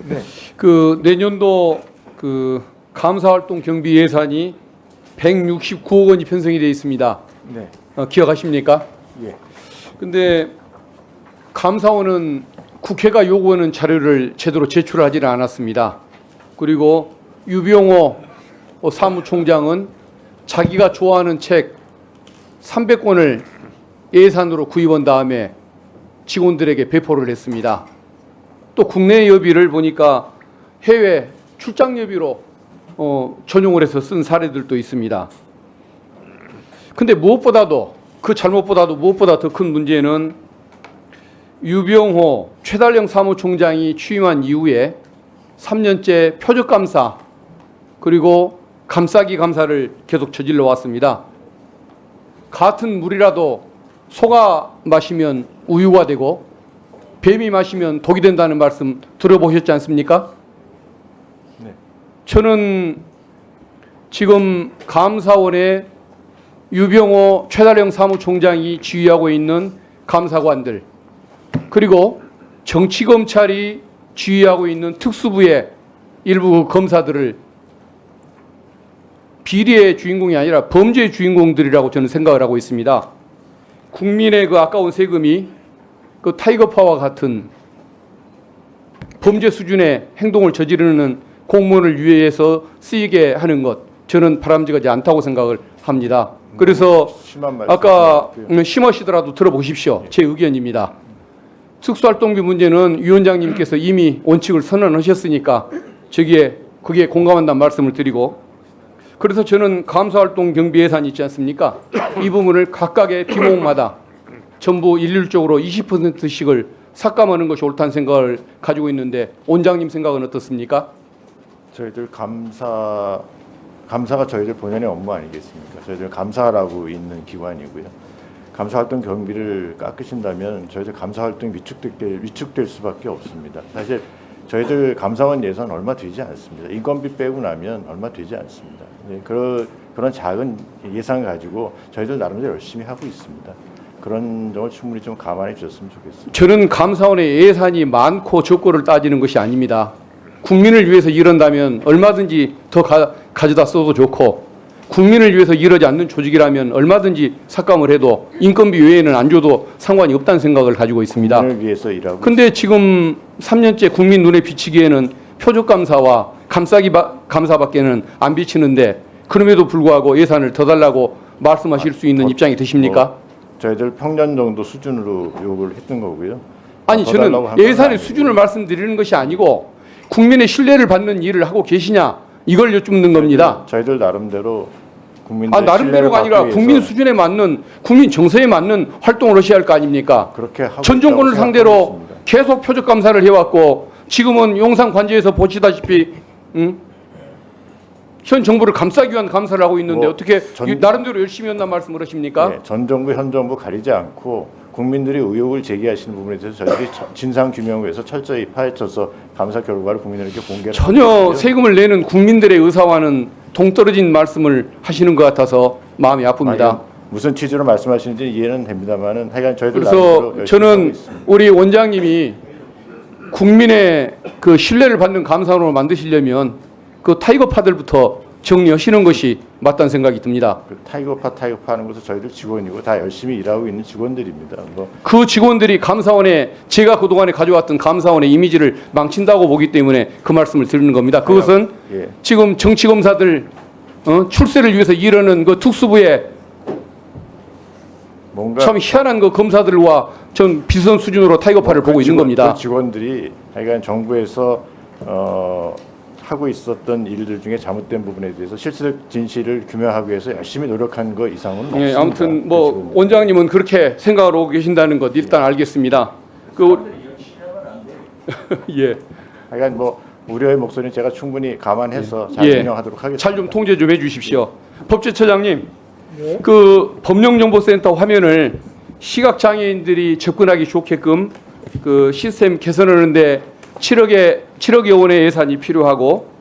네. 그 내년도 그 감사활동 경비 예산이 169억 원이 편성이 되어 있습니다. 네. 기억하십니까? 예. 근데 감사원은 국회가 요구하는 자료를 제대로 제출하지는 않았습니다. 그리고 유병호 사무총장은 자기가 좋아하는 책 300권을 예산으로 구입한 다음에 직원들에게 배포를 했습니다. 또 국내 여비를 보니까 해외 출장 여비로 전용을 해서 쓴 사례들도 있습니다. 근데 무엇보다도 그 잘못보다도 무엇보다 더 큰 문제는 유병호 최달령 사무총장이 취임한 이후에 3년째 표적감사 그리고 감싸기 감사를 계속 저질러 왔습니다. 같은 물이라도 소가 마시면 우유가 되고 뱀이 마시면 독이 된다는 말씀 들어보셨지 않습니까? 네. 저는 지금 감사원에 유병호 최달령 사무총장이 지휘하고 있는 감사관들 그리고 정치검찰이 지휘하고 있는 특수부의 일부 검사들을 비리의 주인공이 아니라 범죄의 주인공들이라고 저는 생각을 하고 있습니다. 국민의 그 아까운 세금이 그 타이거파와 같은 범죄 수준의 행동을 저지르는 공무원을 위해서 쓰이게 하는 것 저는 바람직하지 않다고 생각을 합니다. 그래서 아까 심하시더라도 들어보십시오. 제 의견입니다. 특수활동비 문제는 위원장님께서 이미 원칙을 선언하셨으니까 그게 공감한다는 말씀을 드리고 그래서 저는 감사활동 경비 예산이 있지 않습니까? 이 부분을 각각의 비목마다 전부 일률적으로 20%씩을 삭감하는 것이 옳다는 생각을 가지고 있는데 원장님 생각은 어떻습니까? 저희들 감사가 저희들 본연의 업무 아니겠습니까? 저희들 감사라고 있는 기관이고요. 감사활동 경비를 깎으신다면 저희들 감사활동이 위축될 수밖에 없습니다. 사실 저희들 감사원 예산 얼마 되지 않습니다. 인건비 빼고 나면 얼마 되지 않습니다. 네, 그런 작은 예산 가지고 저희들 나름대로 열심히 하고 있습니다. 그런 점을 충분히 좀 감안해 주셨으면 좋겠습니다. 저는 감사원의 예산이 많고 적고를 따지는 것이 아닙니다. 국민을 위해서 이런다면 얼마든지 더 가져다 써도 좋고 국민을 위해서 이러지 않는 조직이라면 얼마든지 삭감을 해도 인건비 외에는 안 줘도 상관이 없다는 생각을 가지고 있습니다. 국민을 위해서 일하고 근데 지금 3년째 국민 눈에 비치기에는 표적감사와 감싸기 감사밖에는 안 비치는데 그럼에도 불구하고 예산을 더 달라고 말씀하실 수 있는 입장이 되십니까? 저희들 평년 정도 수준으로 요구를 했던 거고요. 아니 저는 예산의 수준을 말씀드리는 것이 아니고 국민의 신뢰를 받는 일을 하고 계시냐 이걸 여쭙는 겁니다. 저희들 나름대로 국민들 나름대로가 아니라 국민 수준에 맞는 국민 정서에 맞는 활동을 하셔야 할 거 아닙니까? 그렇게 하고 전 정권을 상대로 계속 표적 감사를 해왔고 지금은 용산 관제에서 보시다시피 현 정부를 감싸기 위한 감사를 하고 있는데 어떻게 나름대로 열심히 한다는 말씀을 하십니까? 네, 전 정부 현 정부 가리지 않고 국민들이 의혹을 제기하시는 부분에 대해서 저희들이 진상 규명을 위해서 철저히 파헤쳐서 감사 결과를 국민들에게 공개를 전혀 세금을 내는 국민들의 의사와는 동떨어진 말씀을 하시는 것 같아서 마음이 아픕니다. 아니, 무슨 취지로 말씀하시는지 이해는 됩니다만은 하여간 저희들 그래서 저는 우리 원장님이 국민의 그 신뢰를 받는 감사원을 만드시려면 그 타이거파들부터 정리하시는 것이 맞다는 생각이 듭니다. 그 타이거파 하는 것은 저희들 직원이고 다 열심히 일하고 있는 직원들입니다. 그 직원들이 감사원에 제가 그동안에 가져왔던 감사원의 이미지를 망친다고 보기 때문에 그 말씀을 드리는 겁니다. 그것은 지금 정치검사들 출세를 위해서 이러는 그 특수부의 뭔가 참 희한한 그 검사들과 전 비슷한 수준으로 타이거파를 보고 있는 겁니다. 그 직원들이 하여간 정부에서 하고 있었던 일들 중에 잘못된 부분에 대해서 실체적 진실을 규명하기 위해서 열심히 노력한 것 이상은 없습니다. 아무튼 뭐 원장님은 그렇게 생각하고 계신다는 것 일단 알겠습니다. 예. 하여간 뭐 우려의 목소리는 제가 충분히 감안해서 잘 운영하도록 하겠습니다. 잘 좀 통제 좀 해주십시오. 법제처장님, 그 법령정보센터 화면을 시각장애인들이 접근하기 좋게끔 그 시스템 개선하는데 7억여 원의 예산이 필요하고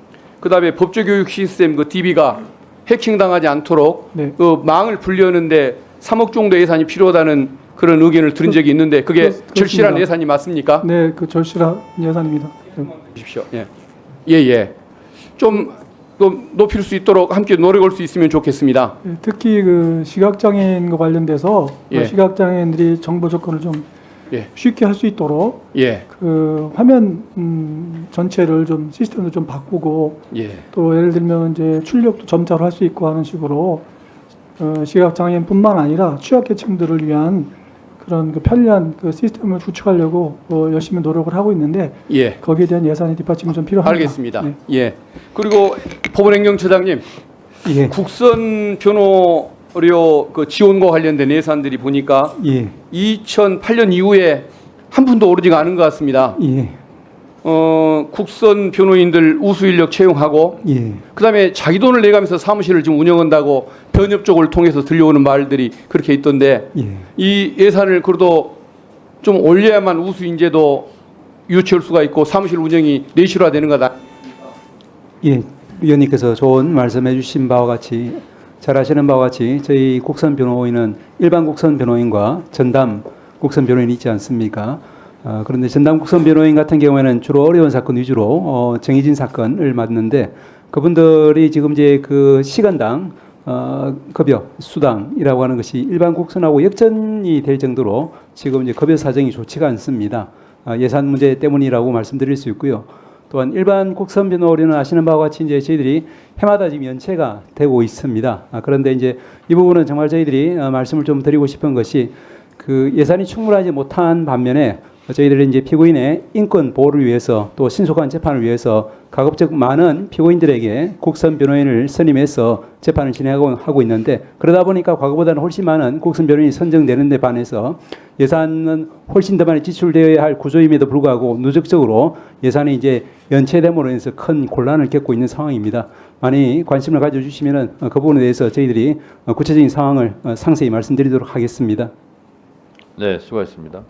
그다음에 법조교육 시스템 그 DB가 해킹당하지 않도록 그 망을 분리하는데 3억 정도 예산이 필요하다는 그런 의견을 들은 적이 있는데 그게 절실한 예산이 맞습니까? 네, 그 절실한 예산입니다. 주십시오. 예. 예, 예. 좀 높일 수 있도록 함께 노력할 수 있으면 좋겠습니다. 특히 그 시각장애인과 관련돼서 예. 시각장애인들이 정보 접근을 좀 예. 쉽게 할 수 있도록 예. 그 화면 전체를 좀 시스템을 좀 바꾸고 예. 또 예를 들면 이제 출력도 점자로 할 수 있고 하는 식으로 시각장애인뿐만 아니라 취약계층들을 위한 그런 그 편리한 그 시스템을 구축하려고 열심히 노력을 하고 있는데 예. 거기에 대한 예산이 뒷받침이 좀 필요합니다. 알겠습니다. 네. 예. 그리고 법원행정처장님, 예. 국선 변호료 그 지원과 관련된 예산들이 보니까 예. 2008년 이후에 한 푼도 오르지가 않은 것 같습니다. 예. 국선 변호인들 우수 인력 채용하고 예. 그다음에 자기 돈을 내가면서 사무실을 지금 운영한다고 변협 쪽을 통해서 들려오는 말들이 그렇게 있던데 예. 이 예산을 그래도 좀 올려야만 우수 인재도 유치할 수가 있고 사무실 운영이 내실화되는 거다. 예, 위원님께서 좋은 말씀해 주신 바와 같이 잘 아시는 바와 같이 저희 국선 변호인은 일반 국선 변호인과 전담 국선 변호인이 있지 않습니까? 그런데 전담 국선 변호인 같은 경우에는 주로 어려운 사건 위주로 정해진 사건을 맡는데 그분들이 지금 이제 그 시간당 급여 수당이라고 하는 것이 일반 국선하고 역전이 될 정도로 지금 이제 급여 사정이 좋지가 않습니다. 예산 문제 때문이라고 말씀드릴 수 있고요. 또한 일반 국선 변호료는 아시는 바와 같이 이제 저희들이 해마다 지금 연체가 되고 있습니다. 그런데 이제 이 부분은 정말 저희들이 말씀을 좀 드리고 싶은 것이 그 예산이 충분하지 못한 반면에 저희들이 이제 피고인의 인권 보호를 위해서 또 신속한 재판을 위해서 가급적 많은 피고인들에게 국선 변호인을 선임해서 재판을 진행하고 있는데 그러다 보니까 과거보다는 훨씬 많은 국선 변호인이 선정되는 데 반해서 예산은 훨씬 더 많이 지출되어야 할 구조임에도 불구하고 누적적으로 예산이 이제 연체됨으로 인해서 큰 곤란을 겪고 있는 상황입니다. 많이 관심을 가져주시면은 그 부분에 대해서 저희들이 구체적인 상황을 상세히 말씀드리도록 하겠습니다. 네, 수고하셨습니다.